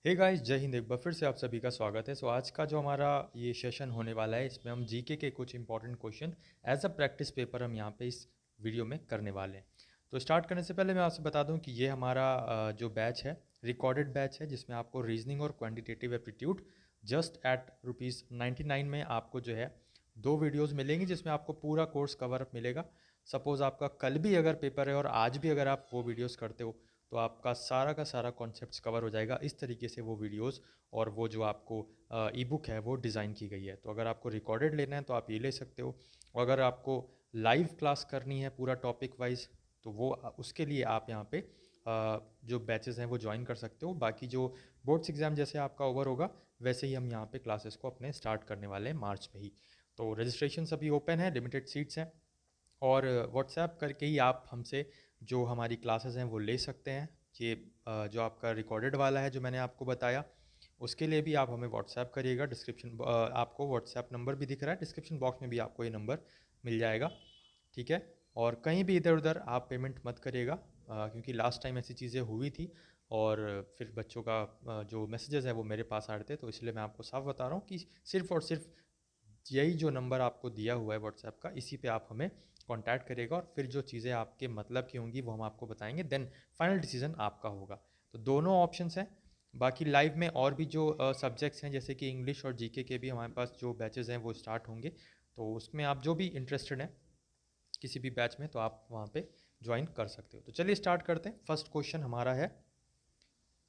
Hey guys, जय हिंद। एक बार फिर से आप सभी का स्वागत है। आज का जो हमारा ये सेशन होने वाला है, इसमें हम जीके के कुछ important question as a practice paper हम यहाँ पे इस वीडियो में करने वाले हैं। तो स्टार्ट करने से पहले मैं आपसे बता दूं कि ये हमारा जो बैच है, रिकॉर्डेड बैच है, जिसमें आपको रीजनिंग और क्वान्टिटेटिव एप्टीट्यूड जस्ट एट ₹99 में आपको जो है 2 वीडियोज़ मिलेंगी, जिसमें आपको पूरा कोर्स कवर अप मिलेगा। सपोज़ आपका कल भी अगर पेपर है और आज भी अगर आप वो वीडियोज़ करते हो, तो आपका सारा का सारा कॉन्सेप्ट्स कवर हो जाएगा। इस तरीके से वो वीडियोस और वो जो आपको ई बुक है वो डिज़ाइन की गई है। तो अगर आपको रिकॉर्डेड लेना है तो आप ये ले सकते हो, और अगर आपको लाइव क्लास करनी है पूरा टॉपिक वाइज, तो वो उसके लिए आप यहाँ पे जो बैचेस हैं वो ज्वाइन कर सकते हो। बाकी जो बोर्ड्स एग्ज़ाम जैसे आपका ओवर होगा, वैसे ही हम यहाँ पे क्लासेस को अपने स्टार्ट करने वाले हैं मार्च में ही। तो रजिस्ट्रेशन अभी ओपन है, लिमिटेड सीट्स हैं, और व्हाट्सएप करके ही आप हमसे जो हमारी क्लासेस हैं वो ले सकते हैं। ये जो आपका रिकॉर्डेड वाला है जो मैंने आपको बताया, उसके लिए भी आप हमें व्हाट्सएप करिएगा। आपको व्हाट्सएप नंबर भी दिख रहा है, डिस्क्रिप्शन बॉक्स में भी आपको ये नंबर मिल जाएगा, ठीक है। और कहीं भी इधर उधर आप पेमेंट मत करिएगा, क्योंकि लास्ट टाइम ऐसी चीज़ें हुई थी और फिर बच्चों का जो मैसेजेस है वो मेरे पास आ रहे थे। तो इसलिए मैं आपको साफ बता रहा हूँ कि सिर्फ़ और सिर्फ यही जो नंबर आपको दिया हुआ है व्हाट्सएप का, इसी पे आप हमें कांटेक्ट करिएगा, और फिर जो चीज़ें आपके मतलब की होंगी वो हम आपको बताएंगे। देन फाइनल डिसीजन आपका होगा। तो दोनों ऑप्शंस हैं। बाकी लाइव में और भी जो सब्जेक्ट्स हैं, जैसे कि इंग्लिश और जीके के भी हमारे पास जो बैचेस हैं वो स्टार्ट होंगे। तो उसमें आप जो भी इंटरेस्टेड हैं किसी भी बैच में, तो आप वहाँ पे ज्वाइन कर सकते हो। तो चलिए स्टार्ट करते हैं। फर्स्ट क्वेश्चन हमारा है,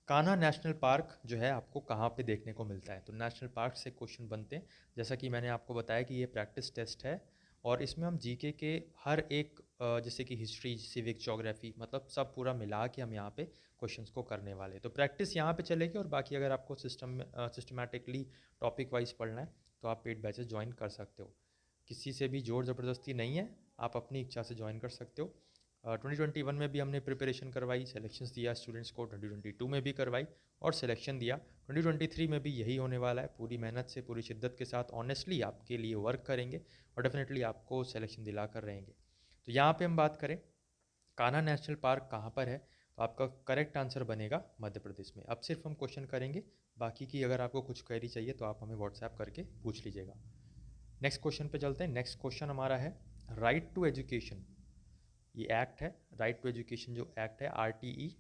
कान्हा नेशनल पार्क जो है आपको कहाँ पे देखने को मिलता है? तो नेशनल पार्क से क्वेश्चन बनते हैं। जैसा कि मैंने आपको बताया कि ये प्रैक्टिस टेस्ट है, और इसमें हम जीके के हर एक जैसे कि हिस्ट्री, सिविक, ज्योग्राफी, मतलब सब पूरा मिला के हम यहाँ पे क्वेश्चंस को करने वाले हैं। तो प्रैक्टिस यहाँ पे चलेगी, और बाकी अगर आपको सिस्टमेटिकली टॉपिक वाइज पढ़ना है तो आप पेड बैचेस ज्वाइन कर सकते हो। किसी से भी ज़ोर ज़बरदस्ती नहीं है, आप अपनी इच्छा से ज्वाइन कर सकते हो। 2021 में भी हमने प्रिपरेशन करवाई, सिलेक्शंस दिया स्टूडेंट्स को, 2022 में भी करवाई और सिलेक्शन दिया। 2023 में भी यही होने वाला है। पूरी मेहनत से, पूरी शिद्दत के साथ ऑनेस्टली आपके लिए वर्क करेंगे, और डेफिनेटली आपको सिलेक्शन दिला कर रहेंगे। तो यहाँ पे हम बात करें कान्हा नेशनल पार्क कहाँ पर है, तो आपका करेक्ट आंसर बनेगा मध्य प्रदेश में। अब सिर्फ हम क्वेश्चन करेंगे, बाकी की अगर आपको कुछ क्वेरी चाहिए तो आप हमें व्हाट्सएप करके पूछ लीजिएगा। नेक्स्ट क्वेश्चन पे चलते हैं। नेक्स्ट क्वेश्चन हमारा है, राइट टू एजुकेशन, ये एक्ट है, राइट टू एजुकेशन जो एक्ट है, आरटीई,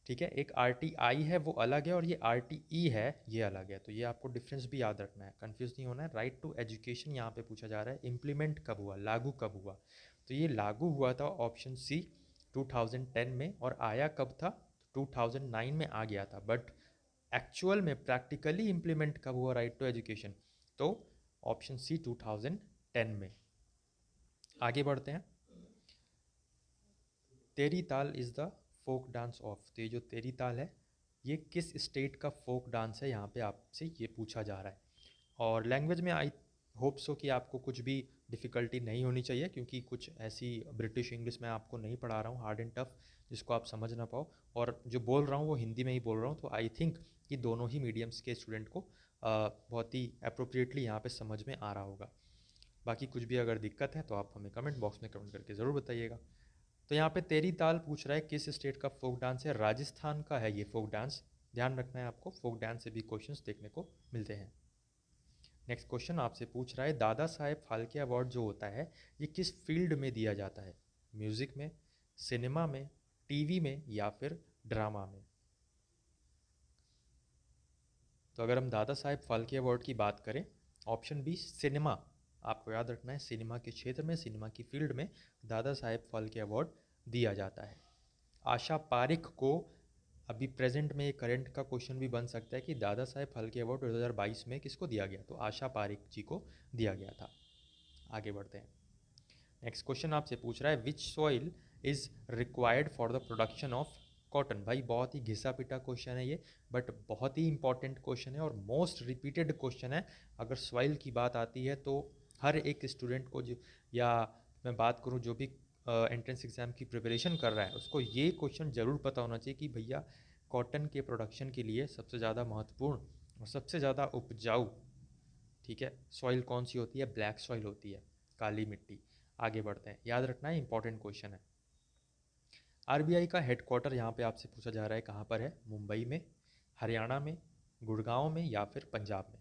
ठीक है। एक आरटीआई है वो अलग है, और ये आरटीई है ये अलग है। तो ये आपको डिफरेंस भी याद रखना है, कंफ्यूज नहीं होना है। राइट टू एजुकेशन यहाँ पे पूछा जा रहा है इम्प्लीमेंट कब हुआ, लागू कब हुआ? तो ये लागू हुआ था ऑप्शन सी 2010 में, और आया कब था? 2009 में आ गया था। बट एक्चुअल में प्रैक्टिकली इम्प्लीमेंट कब हुआ राइट टू एजुकेशन? तो ऑप्शन सी 2010 में। आगे बढ़ते हैं। Teri Taal is the folk dance of, तो ये जो तेरी ताल है ये किस स्टेट का फोक डांस है, यहाँ पे आपसे ये पूछा जा रहा है। और लैंग्वेज में आई होप सो कि आपको कुछ भी डिफ़िकल्टी नहीं होनी चाहिए, क्योंकि कुछ ऐसी ब्रिटिश इंग्लिश में आपको नहीं पढ़ा रहा हूँ हार्ड एंड टफ जिसको आप समझ ना पाओ, और जो बोल रहा हूँ वो हिंदी में ही बोल रहा हूँ। तो आई थिंक कि दोनों ही मीडियम्स के स्टूडेंट को बहुत ही अप्रोप्रिएटली यहाँ पे समझ में आ रहा होगा। बाकी कुछ भी अगर दिक्कत है तो आप हमें कमेंट बॉक्स में कमेंट करके ज़रूर बताइएगा। तो यहाँ पे तेरी ताल पूछ रहा है किस स्टेट का फोक डांस है? राजस्थान का है ये फोक डांस। ध्यान रखना है आपको, फोक डांस से भी क्वेश्चंस देखने को मिलते हैं। नेक्स्ट क्वेश्चन आपसे पूछ रहा है, दादा साहेब फाल्के अवार्ड जो होता है ये किस फील्ड में दिया जाता है? म्यूज़िक में, सिनेमा में, टीवी में, या फिर ड्रामा में? तो अगर हम दादा साहेब फाल्के अवार्ड की बात करें, ऑप्शन बी सिनेमा, आपको याद रखना है सिनेमा के क्षेत्र में, सिनेमा की फील्ड में दादा साहेब फाल्के अवार्ड दिया जाता है। आशा पारिक को, अभी प्रेजेंट में एक करंट का क्वेश्चन भी बन सकता है कि दादा साहेब फाल्के अवार्ड 2022 में किसको दिया गया? तो आशा पारिक जी को दिया गया था। आगे बढ़ते हैं। नेक्स्ट क्वेश्चन आपसे पूछ रहा है, विच soil is required for the production of cotton? भाई बहुत ही घिसा पिटा क्वेश्चन है ये, बट बहुत ही इंपॉर्टेंट क्वेश्चन है और मोस्ट रिपीटेड क्वेश्चन है। अगर सॉइल की बात आती है तो हर एक स्टूडेंट को जो, या मैं बात करूँ जो भी एंट्रेंस एग्ज़ाम की प्रिपरेशन कर रहा है, उसको ये क्वेश्चन ज़रूर पता होना चाहिए कि भैया कॉटन के प्रोडक्शन के लिए सबसे ज़्यादा महत्वपूर्ण और सबसे ज़्यादा उपजाऊ, ठीक है, सॉइल कौन सी होती है? ब्लैक सॉइल होती है, काली मिट्टी। आगे बढ़ते हैं, याद रखना है इंपॉर्टेंट क्वेश्चन है। आरबीआई का हेडक्वार्टर यहाँ पे आपसे पूछा जा रहा है कहाँ पर है? मुंबई में, हरियाणा में, गुड़गांव में या फिर पंजाब में?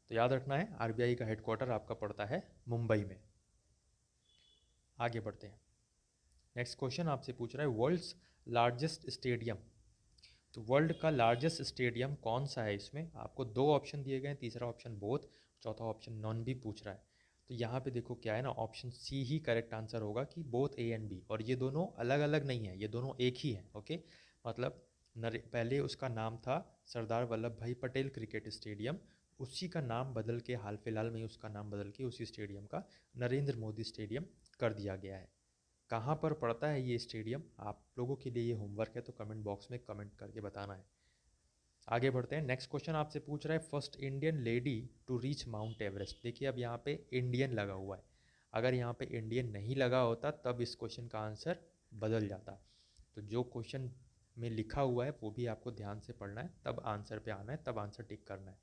तो याद रखना है आरबीआई का हेडक्वार्टर आपका पड़ता है मुंबई में। आगे बढ़ते हैं। नेक्स्ट क्वेश्चन आपसे पूछ रहा है वर्ल्ड्स लार्जेस्ट स्टेडियम। तो वर्ल्ड का लार्जेस्ट स्टेडियम कौन सा है? इसमें आपको दो ऑप्शन दिए गए हैं, तीसरा ऑप्शन बोथ, चौथा ऑप्शन नॉन भी पूछ रहा है। तो यहाँ पे देखो क्या है ना, ऑप्शन सी ही करेक्ट आंसर होगा कि बोथ ए एंड बी, और ये दोनों अलग अलग नहीं है, ये दोनों एक ही हैं। ओके, मतलब पहले उसका नाम था सरदार वल्लभ भाई पटेल क्रिकेट स्टेडियम, उसी का नाम बदल के हाल फिलहाल में उसका नाम बदल के उसी स्टेडियम का नरेंद्र मोदी स्टेडियम कर दिया गया है। कहाँ पर पड़ता है ये स्टेडियम? आप लोगों के लिए ये होमवर्क है, तो कमेंट बॉक्स में कमेंट करके बताना है। आगे बढ़ते हैं। नेक्स्ट क्वेश्चन आपसे पूछ रहा है first Indian lady to reach Mount Everest. देखिए अब यहाँ पे इंडियन लगा हुआ है, अगर यहाँ पे इंडियन नहीं लगा होता तब इस क्वेश्चन का आंसर बदल जाता। तो जो क्वेश्चन में लिखा हुआ है वो भी आपको ध्यान से पढ़ना है, तब आंसर पे आना है, तब आंसर टिक करना है।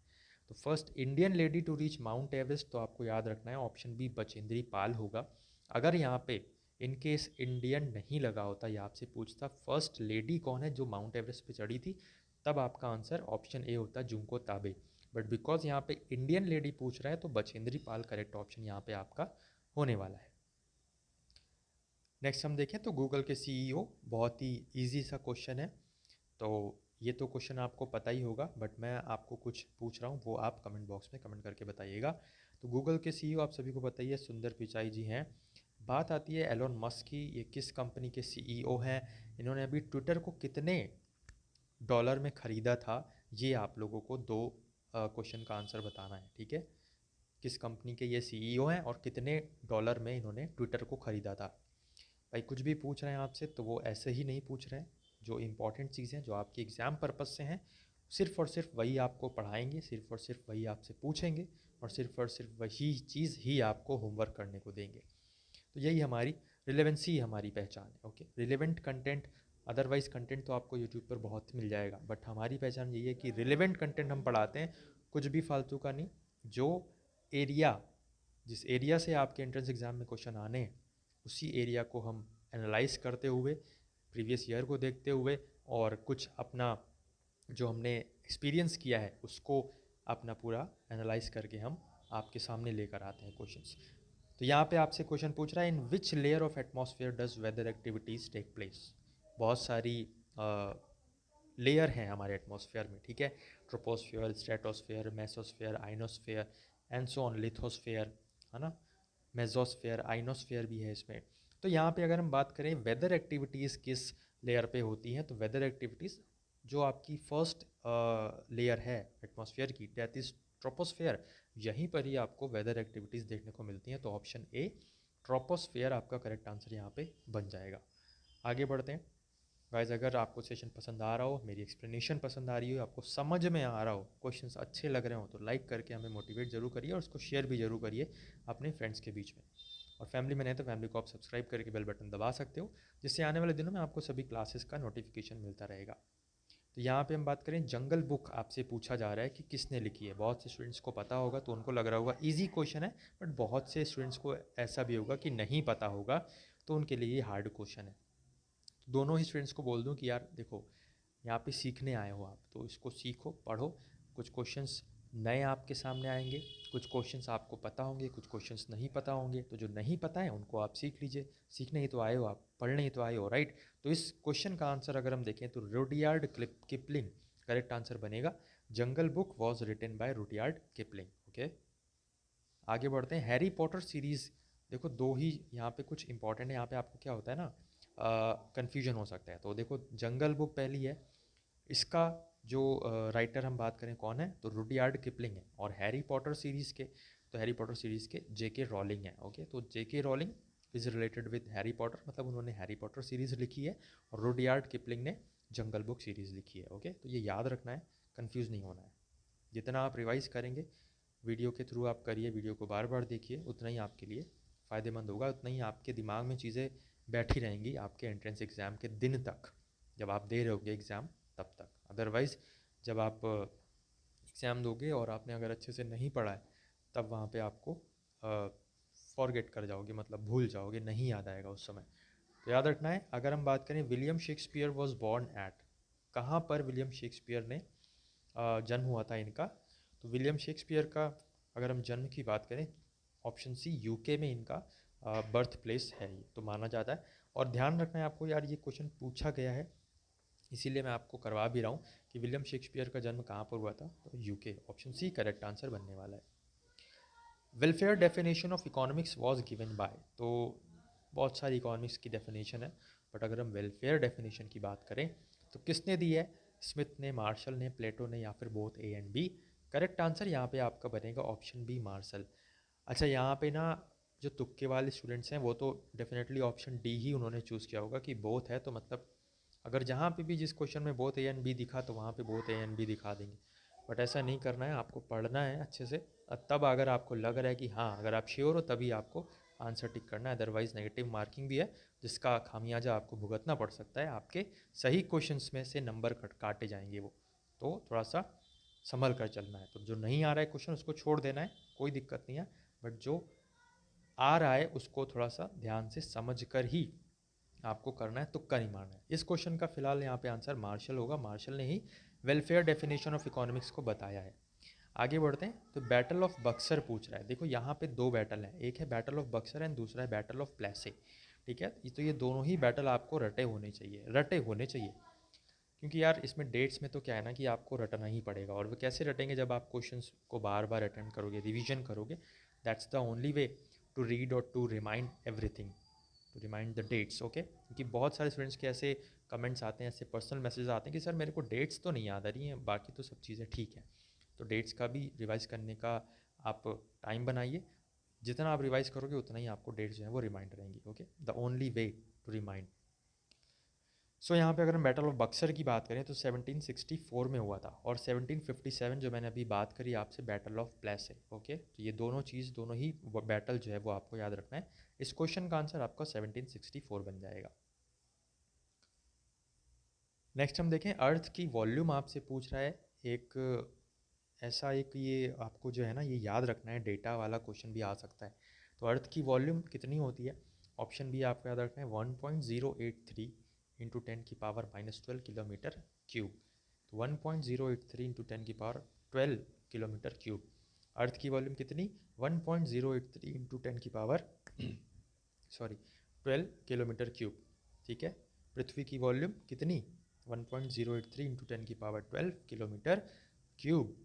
तो first Indian lady to reach Mount Everest, तो आपको याद रखना है ऑप्शन बी बचेंद्री पाल होगा। अगर यहाँ पे इन केस इंडियन नहीं लगा होता या आपसे पूछता फर्स्ट लेडी कौन है जो माउंट एवरेस्ट पे चढ़ी थी, तब आपका आंसर ऑप्शन ए होता जुंको ताबे। बट बिकॉज यहाँ पे इंडियन लेडी पूछ रहा है तो बचेंद्री पाल करेक्ट ऑप्शन यहाँ पे आपका होने वाला है। नेक्स्ट हम देखें तो गूगल के सीईओ, बहुत ही इजी सा क्वेश्चन है, तो ये तो क्वेश्चन आपको पता ही होगा, बट मैं आपको कुछ पूछ रहा हूँ वो आप कमेंट बॉक्स में कमेंट करके बताइएगा। तो गूगल के सीईओ आप सभी को पता ही है, सुंदर पिचाई जी हैं। बात आती है एलोन मस्क की, ये किस कंपनी के सीईओ हैं, इन्होंने अभी ट्विटर को कितने डॉलर में ख़रीदा था, ये आप लोगों को दो क्वेश्चन का आंसर बताना है। ठीक है, किस कंपनी के ये सीईओ हैं और कितने डॉलर में इन्होंने ट्विटर को ख़रीदा था। भाई कुछ भी पूछ रहे हैं आपसे तो वो ऐसे ही नहीं पूछ रहे हैं, जो इंपॉर्टेंट चीज़ें जो आपकी एग्ज़ाम पर्पज़ से हैं सिर्फ़ और सिर्फ वही आपको पढ़ाएंगे, सिर्फ़ और सिर्फ वही आपसे पूछेंगे, और सिर्फ वही चीज़ ही आपको होमवर्क करने को देंगे। तो यही हमारी रिलेवेंसी, हमारी पहचान है। Okay, relevant content, otherwise content तो आपको यूट्यूब पर बहुत मिल जाएगा, बट हमारी पहचान यही है कि रिलेवेंट कंटेंट हम पढ़ाते हैं, कुछ भी फालतू का नहीं। जो एरिया, जिस एरिया से आपके एंट्रेंस एग्ज़ाम में क्वेश्चन आने हैं, उसी एरिया को हम एनालाइज करते हुए, प्रीवियस ईयर को देखते हुए, और कुछ अपना जो हमने एक्सपीरियंस किया है उसको अपना पूरा एनालाइज करके हम आपके सामने लेकर आते हैं क्वेश्चंस। तो यहाँ पे आपसे क्वेश्चन पूछ रहा है in which layer of atmosphere does weather activities take place. बहुत सारी लेयर हैं हमारे एटमॉस्फेयर में। ठीक है, troposphere, stratosphere, mesosphere, ionosphere and so on, lithosphere, है ना, मेजोस्फेयर, आइनोस्फेयर भी है इसमें। तो यहाँ पे अगर हम बात करें वेदर एक्टिविटीज़ किस लेयर पे होती हैं, तो वेदर एक्टिविटीज़ जो आपकी फर्स्ट लेयर है एटमॉस्फेयर की, दैट इज़ ट्रोपोस्फेयर, यहीं पर ही आपको वेदर एक्टिविटीज़ देखने को मिलती हैं। तो ऑप्शन ए ट्रोपोस्फेयर आपका करेक्ट आंसर यहाँ पे बन जाएगा। आगे बढ़ते हैं। गाइस अगर आपको सेशन पसंद आ रहा हो, मेरी एक्सप्लेनेशन पसंद आ रही हो, आपको समझ में आ रहा हो, क्वेश्चंस अच्छे लग रहे हो, तो लाइक करके हमें मोटिवेट जरूर करिए, और उसको शेयर भी जरूर करिए अपने फ्रेंड्स के बीच में। और फैमिली में नहीं तो फैमिली को आप सब्सक्राइब करके बेल बटन दबा सकते हो, जिससे आने वाले दिनों में आपको सभी क्लासेस का नोटिफिकेशन मिलता रहेगा। तो यहाँ पे हम बात करें जंगल बुक, आपसे पूछा जा रहा है कि किसने लिखी है। बहुत से स्टूडेंट्स को पता होगा तो उनको लग रहा होगा इजी क्वेश्चन है, बट बहुत से स्टूडेंट्स को ऐसा भी होगा कि नहीं पता होगा, तो उनके लिए ये हार्ड क्वेश्चन है। दोनों ही स्टूडेंट्स को बोल दूं कि यार देखो, यहाँ पे सीखने आए हो आप, तो इसको सीखो, पढ़ो। कुछ क्वेश्चंस नए आपके सामने आएंगे, कुछ क्वेश्चंस आपको पता होंगे, कुछ क्वेश्चंस नहीं पता होंगे, तो जो नहीं पता है उनको आप सीख लीजिए। सीखने ही तो आए हो आप, पढ़ने ही तो आए हो, राइट। तो इस क्वेश्चन का आंसर अगर हम देखें तो रुडयार्ड किपलिंग करेक्ट आंसर बनेगा। Jungle Book was written by Rudyard Kipling. Okay, आगे बढ़ते हैं। हैरी पॉटर सीरीज़, देखो दो ही यहाँ पे कुछ इंपॉर्टेंट है, यहाँ पे आपको क्या होता है ना, कन्फ्यूजन हो सकता है। तो देखो जंगल बुक पहली है, इसका जो राइटर हम बात करें कौन है, तो रुडयार्ड किपलिंग है। और हैरी पॉटर सीरीज़ के, तो हैरी पॉटर सीरीज़ के जेके रॉलिंग है। ओके, तो JK Rowling is related with Harry Potter, मतलब उन्होंने हैरी पॉटर सीरीज़ लिखी है, और रुडयार्ड किपलिंग ने जंगल बुक सीरीज़ लिखी है। ओके, तो ये याद रखना है, कन्फ्यूज़ नहीं होना है। जितना आप रिवाइज़ करेंगे वीडियो के थ्रू, आप करिए, वीडियो को बार बार देखिए, उतना ही आपके लिए फ़ायदेमंद होगा, उतना ही आपके दिमाग में चीज़ें बैठी रहेंगी आपके एंट्रेंस एग्ज़ाम के दिन तक, जब आप दे रहे होगे एग्ज़ाम तब तक। अदरवाइज़ जब आप एग्ज़ाम दोगे और आपने अगर अच्छे से नहीं पढ़ा है, तब वहाँ पे आपको फॉरगेट कर जाओगे, मतलब भूल जाओगे, नहीं याद आएगा उस समय। तो याद रखना है। अगर हम बात करें William Shakespeare was born at, कहाँ पर विलियम शेक्सपियर ने जन्म हुआ था इनका। तो विलियम शेक्सपियर का अगर हम जन्म की बात करें, ऑप्शन सी यूके में इनका बर्थ प्लेस है ये तो माना जाता है। और ध्यान रखना है आपको यार, ये क्वेश्चन पूछा गया है, इसीलिए मैं आपको करवा भी रहा हूँ कि विलियम शेक्सपियर का जन्म कहाँ पर हुआ था, तो UK, option C correct answer बनने वाला है। Welfare definition of economics was given by, तो बहुत सारी इकोनॉमिक्स की डेफिनेशन है, बट अगर हम वेलफेयर डेफिनेशन की बात करें तो किसने दी है, स्मिथ ने, मार्शल ने, प्लेटो ने, या फिर both A and B. Correct answer यहाँ पे आपका बनेगा ऑप्शन बी, मार्शल। अच्छा, यहाँ पे ना जो तुक्के वाले स्टूडेंट्स हैं वो तो डेफिनेटली ऑप्शन डी ही उन्होंने चूज़ किया होगा कि बोथ है, तो मतलब अगर जहाँ पे भी जिस क्वेश्चन में बोथ ए एंड बी दिखा तो वहाँ पे बोथ ए एंड बी दिखा देंगे, बट ऐसा नहीं करना है, आपको पढ़ना है अच्छे से। तब अगर आपको लग रहा है कि हाँ, अगर आप श्योर हो तभी आपको आंसर टिक करना है, अदरवाइज नेगेटिव मार्किंग भी है जिसका खामियाजा आपको भुगतना पड़ सकता है, आपके सही क्वेश्चंस में से नंबर काटे जाएंगे वो, तो थोड़ा सा संभल कर चलना है। तो जो नहीं आ रहा है क्वेश्चन उसको छोड़ देना है, कोई दिक्कत नहीं है, बट जो आ रहा है उसको थोड़ा सा ध्यान से समझ कर ही आपको करना है, तुक्का नहीं मारना है। इस क्वेश्चन का फिलहाल यहाँ पे आंसर मार्शल होगा, मार्शल ने ही वेलफेयर डेफिनेशन ऑफ इकोनॉमिक्स को बताया है। आगे बढ़ते हैं, तो बैटल ऑफ बक्सर पूछ रहा है। देखो यहाँ पे दो बैटल हैं, एक है बैटल ऑफ बक्सर एंड दूसरा है बैटल ऑफ प्लेसे। ठीक है, तो ये दोनों ही बैटल आपको रटे होने चाहिए, क्योंकि यार इसमें डेट्स में तो क्या है ना कि आपको रटना ही पड़ेगा, और वो कैसे रटेंगे, जब आप क्वेश्चंस को बार बार अटेंड करोगे, रिवीजन करोगे, that's the only way to read और to remind everything, to remind the dates. Okay, क्योंकि बहुत सारे स्टूडेंट्स के ऐसे कमेंट्स आते हैं, ऐसे पर्सनल मैसेज आते हैं कि सर मेरे को डेट्स तो नहीं याद आ रही हैं, बाकी तो सब चीज़ें ठीक हैं। तो डेट्स का भी रिवाइज़ करने का आप टाइम बनाइए, जितना आप रिवाइज़ करोगे उतना ही आपको डेट्स जो है वो रिमाइंड रहेंगी। Okay, the only way to remind. So यहाँ पे अगर हम बैटल ऑफ बक्सर की बात करें तो 1764 में हुआ था, और 1757 जो मैंने अभी बात करी आपसे बैटल ऑफ प्लेस है। ओके, तो ये दोनों ही बैटल जो है वो आपको याद रखना है। इस क्वेश्चन का आंसर आपका 1764 बन जाएगा। नेक्स्ट हम देखें, अर्थ की वॉल्यूम आपसे पूछ रहा है। ये आपको जो है ना ये याद रखना है, डेटा वाला क्वेश्चन भी आ सकता है। तो अर्थ की वॉल्यूम कितनी होती है, ऑप्शन बी आपको याद रखना है 1.083 इंटू 10⁻⁻12 किलोमीटर क्यूब। तो 1.083 इंटू 10⁻12 किलोमीटर क्यूब। अर्थ की वॉल्यूम कितनी, 1.083 इंटू 12 किलोमीटर क्यूब। ठीक है, पृथ्वी की वॉल्यूम कितनी, 1.083 इंटू 10⁻12 किलोमीटर क्यूब।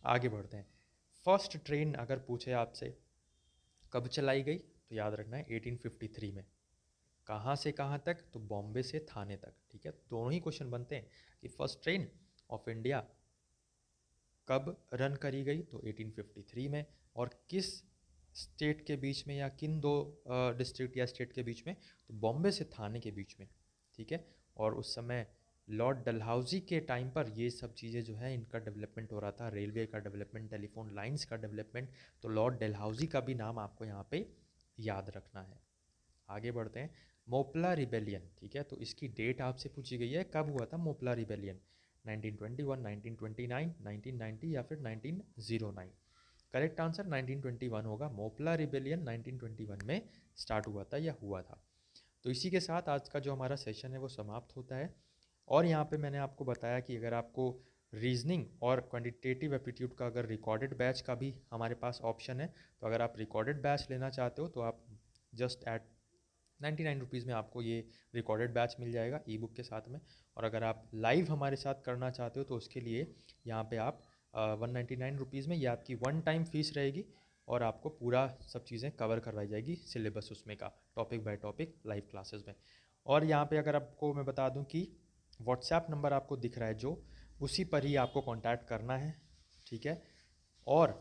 आगे बढ़ते हैं, फर्स्ट ट्रेन अगर पूछे आपसे कब चलाई गई, तो याद रखना है 1853 में। कहाँ से कहाँ तक, तो बॉम्बे से थाने तक। ठीक है, दोनों ही क्वेश्चन बनते हैं कि फर्स्ट ट्रेन ऑफ इंडिया कब रन करी गई, तो 1853 में, और किस स्टेट के बीच में, या किन दो डिस्ट्रिक्ट या स्टेट के बीच में, तो बॉम्बे से थाने के बीच में। ठीक है, और उस समय लॉर्ड डलहौजी के टाइम पर ये सब चीज़ें जो है इनका डेवलपमेंट हो रहा था, रेलवे का डेवलपमेंट, टेलीफोन लाइंस का डेवलपमेंट, तो लॉर्ड डलहौजी का भी नाम आपको यहाँ पे याद रखना है। आगे बढ़ते हैं, मोपला रिबेलियन। ठीक है, तो इसकी डेट आपसे पूछी गई है, कब हुआ था मोपला रिबेलियन, 1921, 1929, 1990 या फिर 1909। करेक्ट आंसर 1921 होगा, मोपला रिबेलियन 1921 में स्टार्ट हुआ था या हुआ था। तो इसी के साथ आज का जो हमारा सेशन है वो समाप्त होता है। और यहाँ पे मैंने आपको बताया कि अगर आपको रीजनिंग और क्वांटिटेटिव एप्टीट्यूड का अगर रिकॉर्डेड बैच का भी हमारे पास ऑप्शन है, तो अगर आप रिकॉर्डेड बैच लेना चाहते हो तो आप जस्ट एट 99 रुपीज़ में आपको ये रिकॉर्डेड बैच मिल जाएगा ई बुक के साथ में। और अगर आप लाइव हमारे साथ करना चाहते हो तो उसके लिए यहाँ पे आप 199 रुपीज़ में ये आपकी वन टाइम फ़ीस रहेगी, और आपको पूरा सब चीज़ें कवर करवाई जाएगी, सिलेबस उसमें का topic by topic live classes में। और यहाँ पे अगर आपको मैं बता दूँ कि व्हाट्सएप नंबर आपको दिख रहा है जो, उसी पर ही आपको कांटेक्ट करना है। ठीक है, और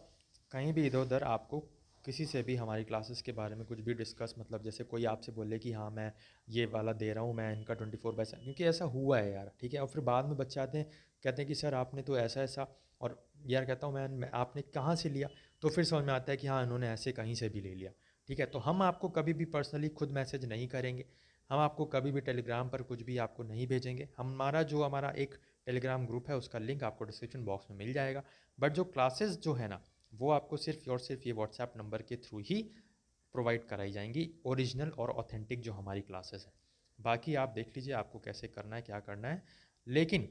कहीं भी इधर उधर आपको किसी से भी हमारी क्लासेस के बारे में कुछ भी डिस्कस, मतलब जैसे कोई आपसे बोले कि हाँ मैं ये वाला दे रहा हूँ, मैं इनका 24/7, क्योंकि ऐसा हुआ है यार। ठीक है, और फिर बाद में बच्चे आते हैं कहते हैं कि सर आपने तो ऐसा ऐसा, और यार कहता हूँ मैं आपने कहाँ से लिया, तो फिर समझ में आता है कि हाँ इन्होंने ऐसे कहीं से भी ले लिया। ठीक है, तो हम आपको कभी भी पर्सनली खुद मैसेज नहीं करेंगे, हम आपको कभी भी टेलीग्राम पर कुछ भी आपको नहीं भेजेंगे। हमारा एक टेलीग्राम ग्रुप है, उसका लिंक आपको डिस्क्रिप्शन बॉक्स में मिल जाएगा। बट जो क्लासेस जो है ना वो आपको सिर्फ और सिर्फ ये व्हाट्सएप नंबर के थ्रू ही प्रोवाइड कराई जाएंगी, ओरिजिनल और ऑथेंटिक जो हमारी क्लासेस हैं। बाकी आप देख लीजिए आपको कैसे करना है, क्या करना है, लेकिन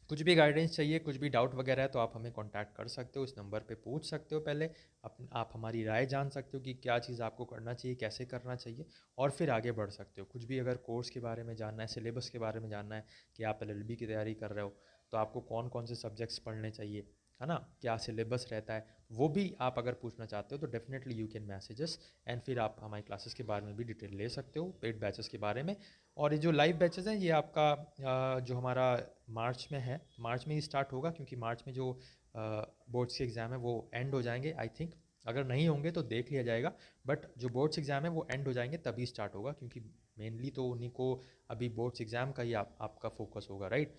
कुछ भी गाइडेंस चाहिए, कुछ भी डाउट वगैरह है तो आप हमें कांटेक्ट कर सकते हो, इस नंबर पे पूछ सकते हो। पहले आप हमारी राय जान सकते हो कि क्या चीज़ आपको करना चाहिए, कैसे करना चाहिए, और फिर आगे बढ़ सकते हो। कुछ भी अगर कोर्स के बारे में जानना है, सिलेबस के बारे में जानना है कि आप एलएलबी की तैयारी कर रहे हो तो आपको कौन कौन से सब्जेक्ट्स पढ़ने चाहिए, है ना, क्या सिलेबस रहता है, वो भी आप अगर पूछना चाहते हो तो definitely you can messages. And फिर आप हमारी क्लासेस के बारे में भी डिटेल ले सकते हो, पेड बैचेस के बारे में। और ये जो लाइव बैचेस हैं ये आपका जो हमारा मार्च में है, मार्च में ही स्टार्ट होगा, क्योंकि मार्च में जो बोर्ड्स के एग्ज़ाम है वो एंड हो जाएंगे आई थिंक। अगर नहीं होंगे तो देख लिया जाएगा, बट जो बोर्ड्स एग्ज़ाम है वो एंड हो जाएंगे तभी स्टार्ट होगा, क्योंकि मेनली तो उन्हीं को अभी बोर्ड्स एग्ज़ाम का ही आपका फोकस होगा, राइट।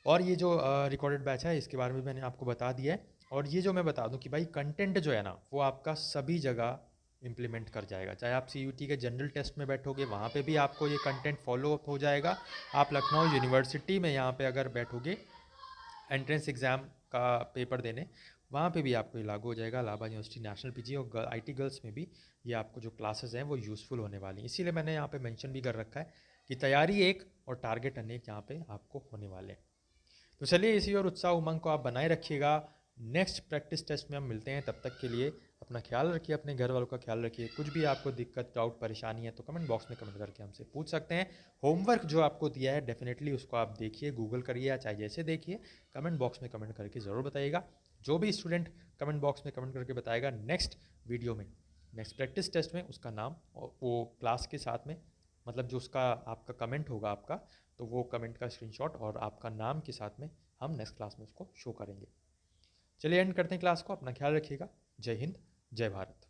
और ये जो रिकॉर्डेड बैच है इसके बारे में मैंने आपको बता दिया है। और ये जो मैं बता दूं कि भाई कंटेंट जो है ना वो आपका सभी जगह इम्प्लीमेंट कर जाएगा, चाहे आप सीयूटी के जनरल टेस्ट में बैठोगे वहाँ पे भी आपको ये कंटेंट फॉलो अप हो जाएगा। आप लखनऊ यूनिवर्सिटी में यहाँ पे अगर बैठोगे एंट्रेंस एग्ज़ाम का पेपर देने, वहाँ पे भी आपको ये लागू हो जाएगा। इलाहाबाद यूनिवर्सिटी नेशनल पीजी और आईटी गर्ल्स में भी ये आपको जो क्लासेस हैं वो यूज़फुल होने वाली हैं। इसीलिए मैंने यहाँ पे मेंशन भी कर रखा है कि तैयारी एक और टारगेट अनेक यहाँ पे आपको होने वाले हैं। तो चलिए इसी और उत्साह उमंग को आप बनाए रखिएगा। नेक्स्ट प्रैक्टिस टेस्ट में हम मिलते हैं, तब तक के लिए अपना ख्याल रखिए, अपने घर वालों का ख्याल रखिए। कुछ भी आपको दिक्कत, डाउट, परेशानी है तो कमेंट बॉक्स में कमेंट करके हमसे पूछ सकते हैं। होमवर्क जो आपको दिया है डेफिनेटली उसको आप देखिए, गूगल करिए या चाहे जैसे देखिए, कमेंट बॉक्स में कमेंट करके ज़रूर बताइएगा। जो भी स्टूडेंट कमेंट बॉक्स में कमेंट करके बताएगा नेक्स्ट वीडियो में, नेक्स्ट प्रैक्टिस टेस्ट में, उसका नाम और वो क्लास के साथ में, मतलब जो उसका आपका कमेंट होगा आपका, तो वो कमेंट का स्क्रीनशॉट और आपका नाम के साथ में हम नेक्स्ट क्लास में उसको शो करेंगे। चलिए एंड करते हैं क्लास को। अपना ख्याल रखिएगा। जय हिंद, जय भारत।